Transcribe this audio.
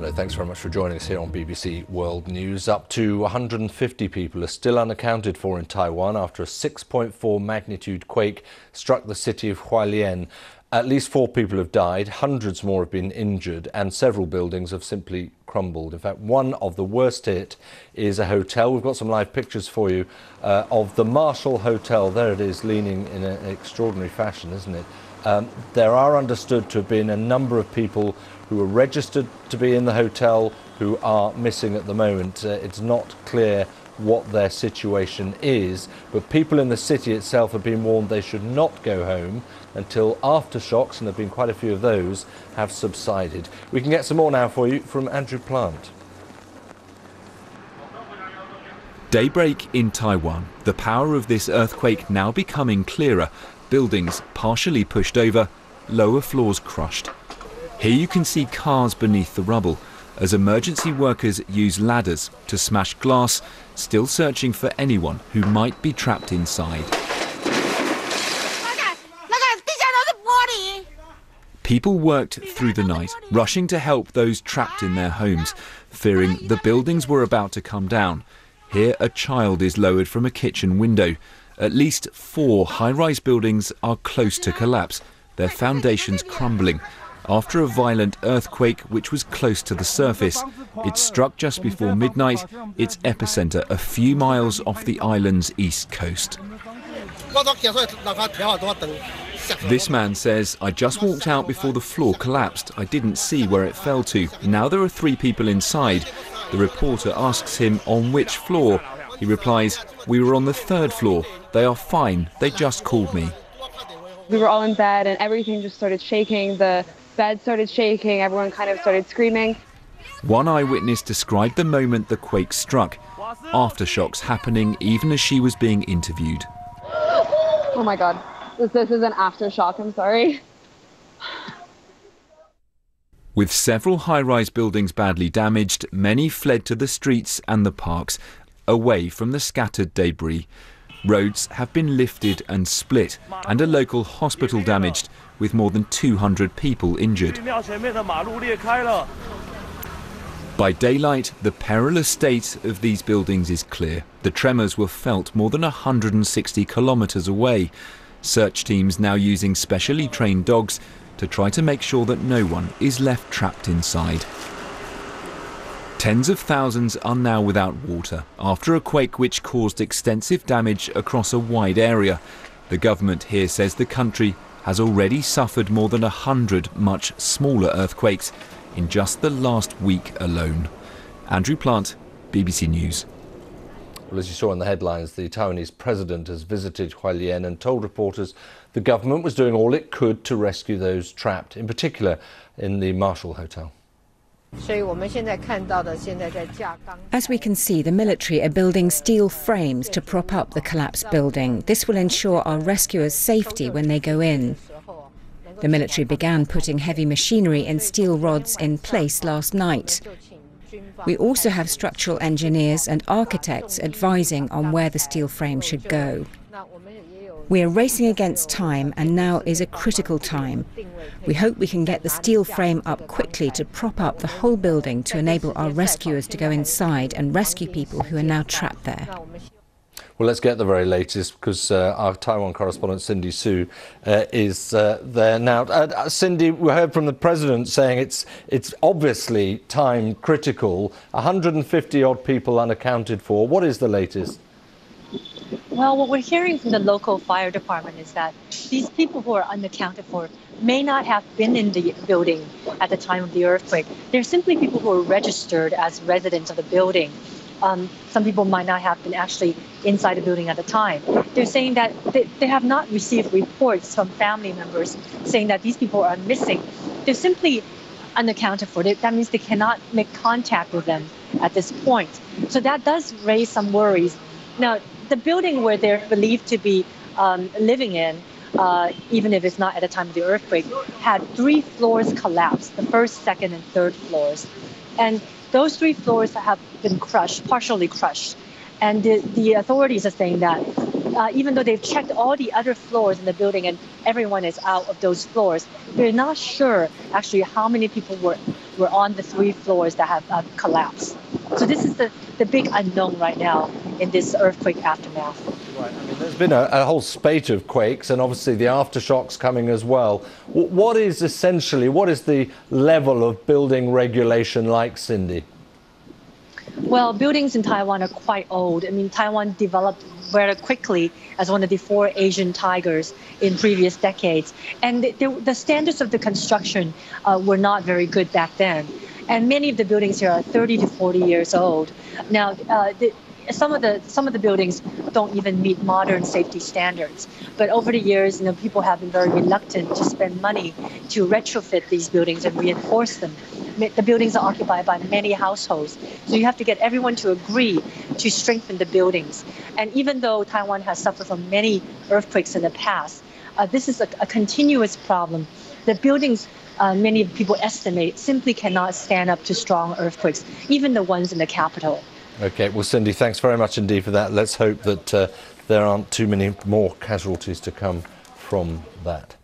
Hello, thanks very much for joining us here on BBC World News. Up to 150 people are still unaccounted for in Taiwan after a 6.4 magnitude quake struck the city of Hualien. At least 4 people have died, hundreds more have been injured, and several buildings have simply crumbled. In fact, one of the worst hit is a hotel. We've got some live pictures for you of the Marshall Hotel. There it is, leaning in an extraordinary fashion, isn't it? There are understood to have been a number of people who are registered to be in the hotel who are missing at the moment. It's not clear what their situation is, but people in the city itself have been warned they should not go home until aftershocks, and there have been quite a few of those, have subsided. We can get some more now for you from Andrew Plant. Daybreak in Taiwan. The power of this earthquake now becoming clearer. Buildings partially pushed over, lower floors crushed. Here you can see cars beneath the rubble as emergency workers use ladders to smash glass, still searching for anyone who might be trapped inside. People worked through the night, rushing to help those trapped in their homes, fearing the buildings were about to come down. Here a child is lowered from a kitchen window. At least 4 high-rise buildings are close to collapse, their foundations crumbling. After a violent earthquake which was close to the surface, it struck just before midnight, its epicenter a few miles off the island's east coast. This man says, "I just walked out before the floor collapsed. I didn't see where it fell to. Now there are 3 people inside." The reporter asks him on which floor. He replies, "We were on the 3rd floor. They are fine. They just called me." We were all in bed and everything just started shaking. The bed started shaking. Everyone kind of started screaming. One eyewitness described the moment the quake struck. Aftershocks happening even as she was being interviewed. Oh my God. This is an aftershock. I'm sorry. With several high-rise buildings badly damaged, many fled to the streets and the parks, away from the scattered debris. Roads have been lifted and split, and a local hospital damaged, with more than 200 people injured. By daylight, the perilous state of these buildings is clear. The tremors were felt more than 160 kilometers away. Search teams now using specially trained dogs to try to make sure that no one is left trapped inside. Tens of thousands are now without water after a quake which caused extensive damage across a wide area. The government here says the country has already suffered more than 100 much smaller earthquakes in just the last week alone. Andrew Plant, BBC News. Well, as you saw in the headlines, the Taiwanese president has visited Hualien and told reporters the government was doing all it could to rescue those trapped, in particular in the Marshall Hotel. As we can see, the military are building steel frames to prop up the collapsed building. This will ensure our rescuers' safety when they go in. The military began putting heavy machinery and steel rods in place last night. We also have structural engineers and architects advising on where the steel frame should go. We are racing against time, and now is a critical time. We hope we can get the steel frame up quickly to prop up the whole building to enable our rescuers to go inside and rescue people who are now trapped there. Well, let's get the very latest, because our Taiwan correspondent Cindy Su is there now. Cindy, we heard from the president saying it's obviously time critical. 150 odd people unaccounted for. What is the latest? Well, what we're hearing from the local fire department is that these people who are unaccounted for may not have been in the building at the time of the earthquake. They're simply people who are registered as residents of the building. Some people might not have been actually inside the building at the time. They're saying that they have not received reports from family members saying that these people are missing. They're simply unaccounted for. That means they cannot make contact with them at this point. So that does raise some worries. Now, the building where they're believed to be living in, even if it's not at the time of the earthquake, had 3 floors collapse, the 1st, 2nd, and 3rd floors. And those 3 floors have been crushed, partially crushed. And the authorities are saying that even though they've checked all the other floors in the building and everyone is out of those floors, they're not sure actually how many people were were on the 3 floors that have collapsed. So this is the big unknown right now in this earthquake aftermath. Right. I mean, there's been a whole spate of quakes and obviously the aftershocks coming as well. What is the level of building regulation like, Cindy? Well, buildings in Taiwan are quite old. I mean, Taiwan developed very quickly as one of the 4 Asian tigers in previous decades. And the standards of the construction were not very good back then. And many of the buildings here are 30 to 40 years old. Now, some of the buildings don't even meet modern safety standards. But over the years, people have been very reluctant to spend money to retrofit these buildings and reinforce them. The buildings are occupied by many households, so you have to get everyone to agree to strengthen the buildings. And even though Taiwan has suffered from many earthquakes in the past, this is a continuous problem. The buildings, many people estimate, simply cannot stand up to strong earthquakes, even the ones in the capital. Okay, well, Cindy, thanks very much indeed for that. Let's hope that there aren't too many more casualties to come from that.